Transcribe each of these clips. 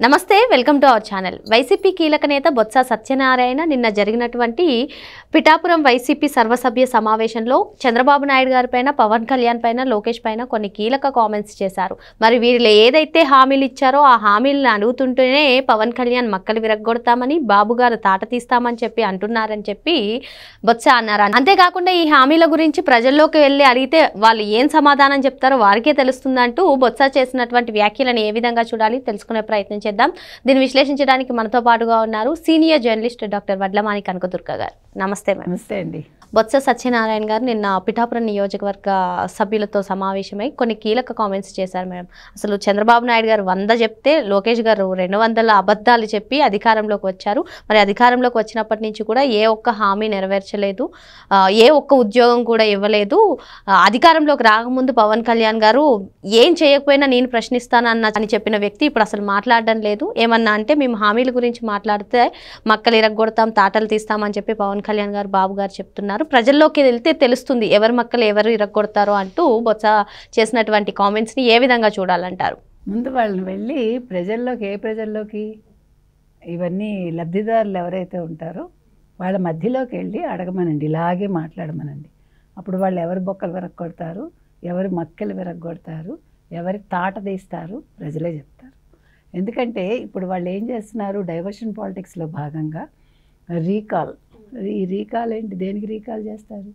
నమస్తే welcome to our channel. YCP కీలక నేత బొత్స సత్యనారాయణ నిన్న జరిగినటువంటి పిఠాపురం వైసీపీ సర్వసభ్య సమావేశంలో చంద్రబాబు నాయుడు గారి పైన, పవన్ కళ్యాణ్ పైన, లోకేష్ పైన కొన్ని కీలక కామెంట్స్ చేశారు. మరి వీళ్ళు ఏదైతే హామీలు ఇచ్చారో ఆ హామీలను అడుగుతుంటేనే పవన్ కళ్యాణ్ మక్కలు విరగ్గొడతామని, బాబు గారు తాట తీస్తామని చెప్పి అంటున్నారని చెప్పి బొత్స అన్నారు. అంతేకాకుండా ఈ హామీల గురించి ప్రజల్లోకి వెళ్ళి అడిగితే వాళ్ళు ఏం సమాధానం చెప్తారో వారికే తెలుస్తుందంటూ బొత్స చేసినటువంటి వ్యాఖ్యలను ఏ విధంగా చూడాలి తెలుసుకునే ప్రయత్నం చేద్దాం. దీన్ని విశ్లేషించడానికి మనతో పాటుగా ఉన్నారు senior journalist doctor Vadlamani Kanakadurga గారు. నమస్తే మేడం. నమస్తే అండి. బొత్స సత్యనారాయణ గారు నిన్న పిఠాపురం నియోజకవర్గ సభ్యులతో సమావేశమై కొన్ని కీలక కామెంట్స్ చేశారు మేడం. అసలు చంద్రబాబు నాయుడు గారు 100 చెప్తే లోకేష్ గారు 200 అబద్ధాలు చెప్పి అధికారంలోకి వచ్చారు. మరి అధికారంలోకి వచ్చినప్పటి నుంచి కూడా ఏ ఒక్క హామీ నెరవేర్చలేదు, ఏ ఒక్క ఉద్యోగం కూడా ఇవ్వలేదు. అధికారంలోకి రాకముందు పవన్ కళ్యాణ్ గారు ఏం చేయకపోయినా నేను ప్రశ్నిస్తానని చెప్పిన వ్యక్తి ఇప్పుడు అసలు మాట్లాడడం లేదు. ఏమన్నా అంటే మేము హామీల గురించి మాట్లాడితే మక్కలు ఇరగొడతాం, తాటలు తీస్తామని చెప్పి పవన్ కళ్యాణ్ గారు, బాబు గారు చెప్తున్నారు. ప్రజల్లోకి వెళ్తే తెలుస్తుంది ఎవరి మక్కలు ఎవరు ఇరగొడతారో అంటూ బొత్స చేసినటువంటి కామెంట్స్ని ఏ విధంగా చూడాలంటారు? ముందు వాళ్ళని వెళ్ళి ప్రజల్లోకి ఇవన్నీ లబ్ధిదారులు ఎవరైతే ఉంటారో వాళ్ళ మధ్యలోకి వెళ్ళి అడగమనండి, ఇలాగే మాట్లాడమనండి. అప్పుడు వాళ్ళు ఎవరి బొక్కలు విరగొడతారు, ఎవరి మక్కలు విరగొడతారు, ఎవరి తాట తీస్తారు ప్రజలే చెప్తారు. ఎందుకంటే ఇప్పుడు వాళ్ళు ఏం చేస్తున్నారు, డైవర్షన్ పాలిటిక్స్లో భాగంగా రీకాల్. ఈ రీకాల్ ఏంటి, దేనికి రీకాల్ చేస్తారు?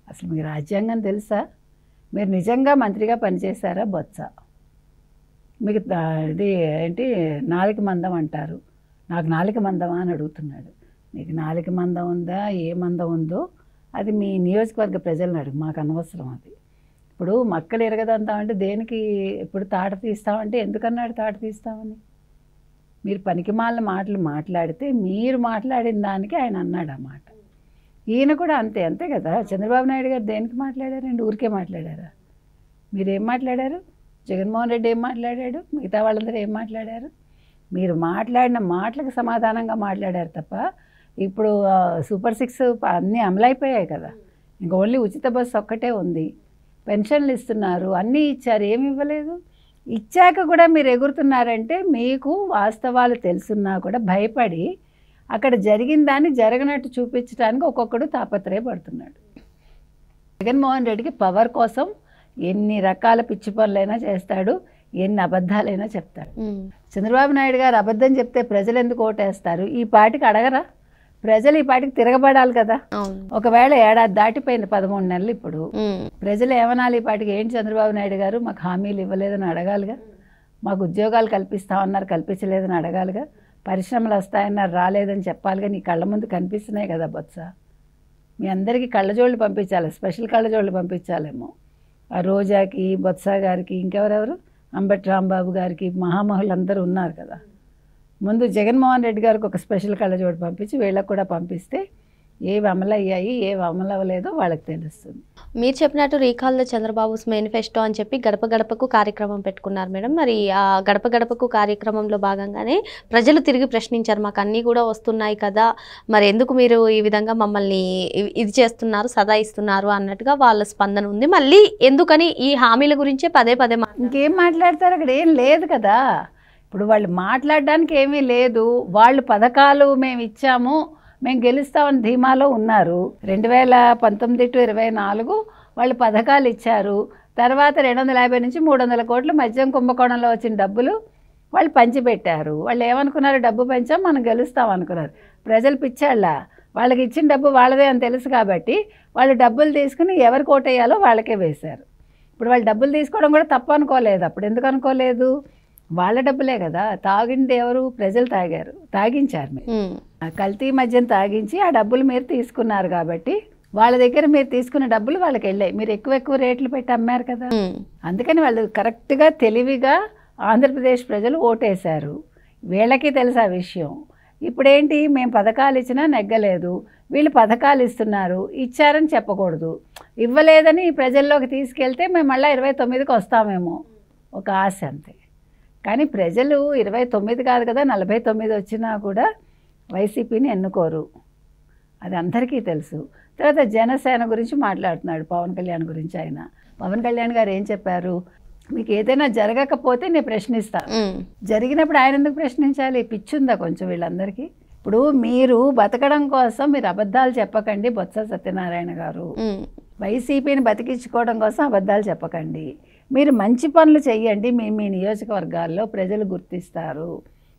అసలు మీకు రాజ్యాంగం తెలుసా? మీరు నిజంగా మంత్రిగా పనిచేశారా? బొత్స మీకు ఇది ఏంటి నాలుక మందం అంటారు, నాకు నాలుక మందమా అని అడుగుతున్నాడు. మీకు నాలుక మందం ఉందా, ఏ మందం ఉందో అది మీ నియోజకవర్గ ప్రజలను అడుగు, మాకు అనవసరం అది. ఇప్పుడు మక్కలు ఎరగదంతామంటే దేనికి, ఇప్పుడు తాట తీస్తామంటే ఎందుకన్నాడు తాట తీస్తామని? మీరు పనికిమాలిన మాటలు మాట్లాడితే మీరు మాట్లాడిన దానికి ఆయన అన్నాడు ఆ మాట. ఈయన కూడా అంతే కదా. చంద్రబాబు నాయుడు గారు దేనికి మాట్లాడారండి? ఊరికే మాట్లాడారా? మీరు ఏం మాట్లాడారు? జగన్మోహన్ రెడ్డి ఏం మాట్లాడాడు? మిగతా వాళ్ళందరూ ఏం మాట్లాడారు? మీరు మాట్లాడిన మాటలకు సమాధానంగా మాట్లాడారు తప్ప ఇప్పుడు సూపర్ 6 అన్నీ అమలైపోయాయి కదా. ఇంక ఓన్లీ ఉచిత బస్సు ఒక్కటే ఉంది, పెన్షన్లు ఇస్తున్నారు, అన్నీ ఇచ్చారు, ఏమి ఇవ్వలేదు. ఇచ్చాక కూడా మీరు ఎగురుతున్నారంటే మీకు వాస్తవాలు తెలుసున్నా కూడా భయపడి అక్కడ జరిగిన దాన్ని జరగనట్టు చూపించడానికి ఒక్కొక్కడు తాపత్రయపడుతున్నాడు. జగన్మోహన్ రెడ్డికి పవర్ కోసం ఎన్ని రకాల పిచ్చి పనులైనా చేస్తాడు, ఎన్ని అబద్ధాలైనా చెప్తాడు. చంద్రబాబు నాయుడు గారు అబద్ధం చెప్తే ప్రజలు ఎందుకు ఓటేస్తారు? ఈ పాటికి అడగరా? ప్రజలు ఈ పాటికి తిరగబడాలి కదా. ఒకవేళ ఏడాది దాటిపోయింది, 13 నెలలు. ఇప్పుడు ప్రజలు ఏమనాలి ఈ పాటికి? ఏంటి చంద్రబాబు నాయుడు గారు మాకు హామీలు ఇవ్వలేదని అడగాలిగా, మాకు ఉద్యోగాలు కల్పిస్తామన్నారు కల్పించలేదని అడగాలిగా, పరిశ్రమలు వస్తాయన్నారు రాలేదని చెప్పాలిగా. నీ కళ్ళ ముందు కనిపిస్తున్నాయి కదా బొత్స. మీ అందరికీ కళ్ళజోళ్ళు పంపించాలి, స్పెషల్ కళ్ళజోళ్ళు పంపించాలేమో. ఆ రోజాకి, బొత్స గారికి, ఇంకెవరెవరు, అంబటి రాంబాబు గారికి, మహామహులందరూ ఉన్నారు కదా. ముందు జగన్మోహన్ రెడ్డి గారికి ఒక స్పెషల్ కళ్ళజోడు పంపించి వీళ్ళకి కూడా పంపిస్తే ఏవి అమలయ్యాయి, ఏవి అమలు అవ్వలేదో వాళ్ళకి తెలుస్తుంది. మీరు చెప్పినట్టు రీకాల్ ద చంద్రబాబు మేనిఫెస్టో అని చెప్పి గడప గడపకు కార్యక్రమం పెట్టుకున్నారు మేడం. మరి ఆ గడప గడపకు కార్యక్రమంలో భాగంగానే ప్రజలు తిరిగి ప్రశ్నించారు, మాకు అన్నీ కూడా వస్తున్నాయి కదా, మరి ఎందుకు మీరు ఈ విధంగా మమ్మల్ని ఇది చేస్తున్నారు, సదాయిస్తున్నారు అన్నట్టుగా వాళ్ళ స్పందన ఉంది. మళ్ళీ ఎందుకని ఈ హామీల గురించే పదే ఇంకేం మాట్లాడతారు? అక్కడ ఏం లేదు కదా. ఇప్పుడు వాళ్ళు మాట్లాడడానికి ఏమీ లేదు. వాళ్ళు పథకాలు మేము ఇచ్చాము, మేము గెలుస్తామని ధీమాలో ఉన్నారు. 2019 to 24 వాళ్ళు పథకాలు ఇచ్చారు. తర్వాత 250 నుంచి 300 కోట్లు మద్యం కుంభకోణంలో వచ్చిన డబ్బులు వాళ్ళు పంచిపెట్టారు. వాళ్ళు ఏమనుకున్నారు? డబ్బు పెంచాం మనం గెలుస్తాం అనుకున్నారు. ప్రజలు పిచ్చాళ్ళ, వాళ్ళకి ఇచ్చిన డబ్బు వాళ్ళదే అని తెలుసు కాబట్టి వాళ్ళు డబ్బులు తీసుకుని ఎవరు కోటేయాలో వాళ్ళకే వేశారు. ఇప్పుడు వాళ్ళు డబ్బులు తీసుకోవడం కూడా తప్పు అనుకోలేదు. అప్పుడు ఎందుకు అనుకోలేదు? వాళ్ళ డబ్బులే కదా. తాగింది ఎవరు? ప్రజలు తాగారు, తాగించారు. మీరు కల్తీ మద్యం తాగించి ఆ డబ్బులు మీరు తీసుకున్నారు కాబట్టి వాళ్ళ దగ్గర మీరు తీసుకున్న డబ్బులు వాళ్ళకి వెళ్ళాయి. మీరు ఎక్కువ రేట్లు పెట్టి అమ్మారు కదా. అందుకని వాళ్ళు కరెక్ట్గా తెలివిగా ఆంధ్రప్రదేశ్ ప్రజలు ఓటేశారు. వీళ్ళకి తెలుసు ఆ విషయం. ఇప్పుడేంటి, మేము పథకాలు ఇచ్చినా నెగ్గలేదు, వీళ్ళు పథకాలు ఇస్తున్నారు, ఇచ్చారని చెప్పకూడదు. ఇవ్వలేదని ప్రజల్లోకి తీసుకెళ్తే మేము మళ్ళీ 29కి వస్తామేమో ఒక ఆశ, అంతే. కానీ ప్రజలు 29 కాదు కదా, 49 వచ్చినా కూడా వైసీపీని ఎన్నుకోరు, అది అందరికీ తెలుసు. తర్వాత జనసేన గురించి మాట్లాడుతున్నాడు, పవన్ కళ్యాణ్ గురించి. పవన్ కళ్యాణ్ గారు ఏం చెప్పారు? మీకు ఏదైనా జరగకపోతే నేను ప్రశ్నిస్తా, జరిగినప్పుడు ఆయన ఎందుకు ప్రశ్నించాలి? పిచ్చుందా కొంచెం వీళ్ళందరికీ? ఇప్పుడు మీరు బతకడం కోసం మీరు అబద్ధాలు చెప్పకండి బొత్స సత్యనారాయణ గారు. వైసీపీని బతికించుకోవడం కోసం అబద్ధాలు చెప్పకండి. మీరు మంచి పనులు చెయ్యండి, మీ నియోజకవర్గాల్లో ప్రజలు గుర్తిస్తారు.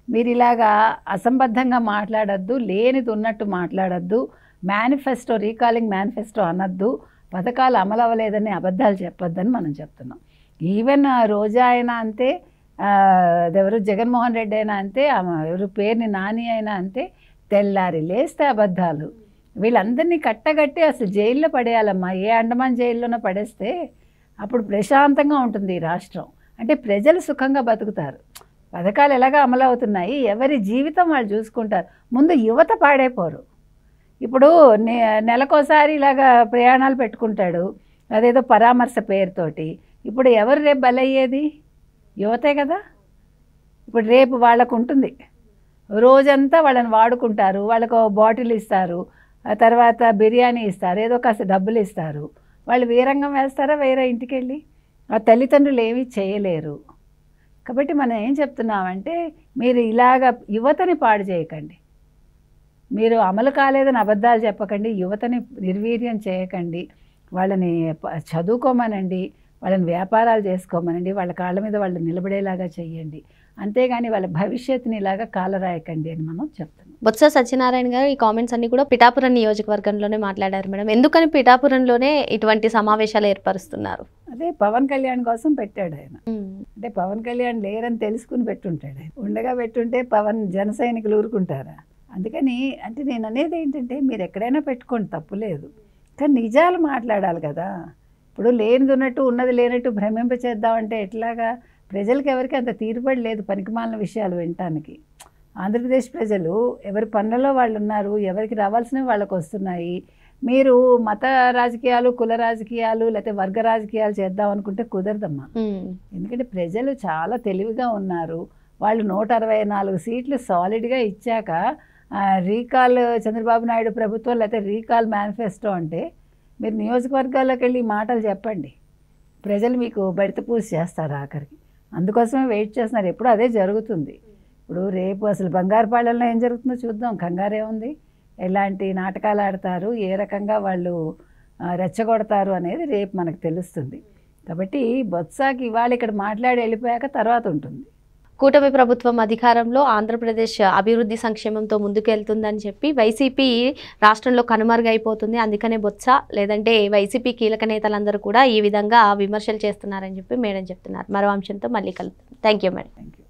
మీరు ఇలాగా అసంబద్ధంగా మాట్లాడద్దు, లేనిది ఉన్నట్టు మాట్లాడద్దు, మేనిఫెస్టో రీకాలింగ్ మేనిఫెస్టో అనద్దు, పథకాలు అమలు అవ్వలేదని అబద్ధాలు చెప్పొద్దని మనం చెప్తున్నాం. ఈవెన్ రోజా అయినా అంతే, ఎవరు జగన్మోహన్ రెడ్డి అయినా అంతే, ఎవరు పేరుని నాని అయినా అంతే, తెల్లారి లేస్తే అబద్ధాలు. వీళ్ళందరినీ కట్టగట్టి అసలు జైల్లో పడేయాలమ్మా. ఏ అండమాన్ జైల్లోనో పడేస్తే అప్పుడు ప్రశాంతంగా ఉంటుంది ఈ రాష్ట్రం. అంటే ప్రజలు సుఖంగా బతుకుతారు. పథకాలు ఎలాగ అమలు అవుతున్నాయి, ఎవరి జీవితం వాళ్ళు చూసుకుంటారు. ముందు యువత పాడైపోరు. ఇప్పుడు నెలకోసారి ఇలాగా ప్రయాణాలు పెట్టుకుంటాడు, అదేదో పరామర్శ పేరుతోటి. ఇప్పుడు ఎవరు రేపు బలయ్యేది? యువతే కదా. ఇప్పుడు రేపు వాళ్ళకు ఉంటుంది, రోజంతా వాళ్ళని వాడుకుంటారు, వాళ్ళకు బాటిల్ ఇస్తారు, ఆ తర్వాత బిర్యానీ ఇస్తారు, ఏదో కాస్త డబ్బులు ఇస్తారు. వాళ్ళు వీరంగం వేస్తారా వేరే ఇంటికి వెళ్ళి? ఆ తల్లిదండ్రులు ఏమీ చేయలేరు. కాబట్టి మనం ఏం చెప్తున్నామంటే, మీరు ఇలాగ యువతని పాడు చేయకండి, మీరు అమలు కాలేదని అబద్ధాలు చెప్పకండి, యువతని నిర్వీర్యం చేయకండి, వాళ్ళని చదువుకోమనండి, వాళ్ళని వ్యాపారాలు చేసుకోమనండి, వాళ్ళ కాళ్ళ మీద వాళ్ళు నిలబడేలాగా చెయ్యండి. అంతేగాని వాళ్ళ భవిష్యత్తుని ఇలాగా కాలరాయకండి అని మనం చెప్తున్నాం. బొత్స సత్యనారాయణ గారు ఈ కామెంట్స్ అన్ని కూడా పిఠాపురం నియోజకవర్గంలోనే మాట్లాడారు మేడం. ఎందుకని పిఠాపురంలోనే ఇటువంటి సమావేశాలు ఏర్పరుస్తున్నారు? అదే పవన్ కళ్యాణ్ కోసం పెట్టాడు ఆయన. అంటే పవన్ కళ్యాణ్ లేరని తెలుసుకుని పెట్టుంటాడు ఆయన. ఉండగా పెట్టుంటే పవన్ జన సైనికులు ఊరుకుంటారా? అందుకని అంటే నేను అనేది ఏంటంటే, మీరు ఎక్కడైనా పెట్టుకోండి, తప్పులేదు, కానీ నిజాలు మాట్లాడాలి కదా. ఇప్పుడు లేనిది ఉన్నట్టు ఉన్నది లేనట్టు భ్రమింపచేద్దామంటే ఎట్లాగా? ప్రజలకు ఎవరికి అంత తీరుబడి లేదు పనికిమాలిన విషయాలు వినటానికి. ఆంధ్రప్రదేశ్ ప్రజలు ఎవరి పనులలో వాళ్ళు ఉన్నారు, ఎవరికి రావాల్సినవి వాళ్ళకు వస్తున్నాయి. మీరు మత రాజకీయాలు, కుల రాజకీయాలు, లేకపోతే వర్గ రాజకీయాలు చేద్దాం అనుకుంటే కుదరదమ్మా. ఎందుకంటే ప్రజలు చాలా తెలివిగా ఉన్నారు. వాళ్ళు 164 సీట్లు సాలిడ్గా ఇచ్చాక రీకాల్ చంద్రబాబు నాయుడు ప్రభుత్వం, లేకపోతే రీకాల్ మేనిఫెస్టో అంటే మీరు నియోజకవర్గాల్లోకి వెళ్ళి మాటలు చెప్పండి, ప్రజలు మీకు బడిత పూజ చేస్తారు ఆఖరికి. అందుకోసమే వెయిట్ చేస్తున్నారు. ఎప్పుడు అదే జరుగుతుంది. ఇప్పుడు రేపు అసలు బంగారుపాలెంలో ఏం జరుగుతుందో చూద్దాం. కంగారే ఉంది. ఎలాంటి నాటకాలు ఆడతారు, ఏ రకంగా వాళ్ళు రెచ్చగొడతారు అనేది రేపు మనకు తెలుస్తుంది. కాబట్టి బొత్సాకి ఇవాళ ఇక్కడ మాట్లాడి వెళ్ళిపోయాక తర్వాత ఉంటుంది. కూటమి ప్రభుత్వం అధికారంలో ఆంధ్రప్రదేశ్ అభివృద్ధి సంక్షేమంతో ముందుకెళ్తుందని చెప్పి వైసీపీ రాష్ట్రంలో కనుమరుగైపోతుంది, అందుకనే బొత్స లేదంటే వైసీపీ కీలక నేతలందరూ కూడా ఈ విధంగా విమర్శలు చేస్తున్నారని చెప్పి మేడం చెప్తున్నారు. మరో అంశంతో మళ్ళీ కలుద్దాం. Thank you madam.